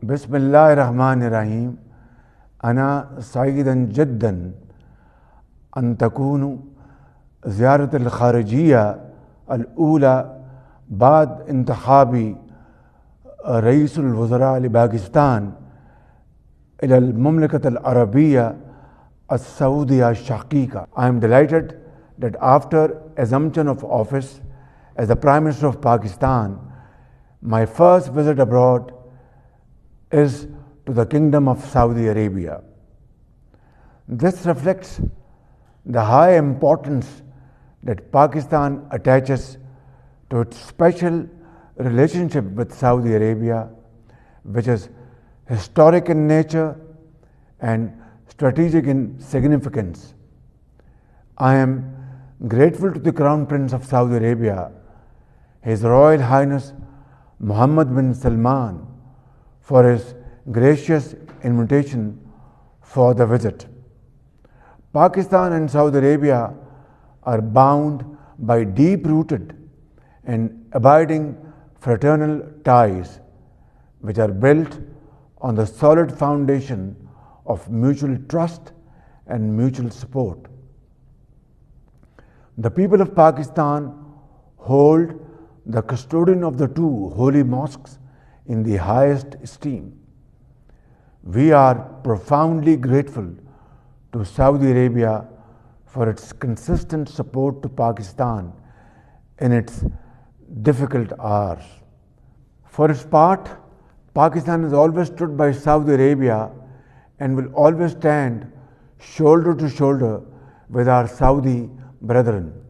बिस्मिल्लाहिर्रहमानिर्रहीम अना सईदन जद्दन अन तकूनु ज़ियारत अल-ख़ारिजिया अल-ऊला बाद इंतख़ाबी Raisul वज़रा Pakistan इलल मुमलिकत अल-अरबिया as-Saudiya Shaqiqa. I am delighted that after assumption of office as the Prime Minister of Pakistan, my first visit abroad is to the Kingdom of Saudi Arabia. This reflects the high importance that Pakistan attaches to its special relationship with Saudi Arabia, which is historic in nature and strategic in significance. I am grateful to the Crown Prince of Saudi Arabia, His Royal Highness Mohammed bin Salman, for his gracious invitation for the visit. Pakistan and Saudi Arabia are bound by deep-rooted and abiding fraternal ties, which are built on the solid foundation of mutual trust and mutual support. The people of Pakistan hold the custodian of the two holy mosques in the highest esteem. We are profoundly grateful to Saudi Arabia for its consistent support to Pakistan in its difficult hours. For its part, Pakistan has always stood by Saudi Arabia and will always stand shoulder to shoulder with our Saudi brethren.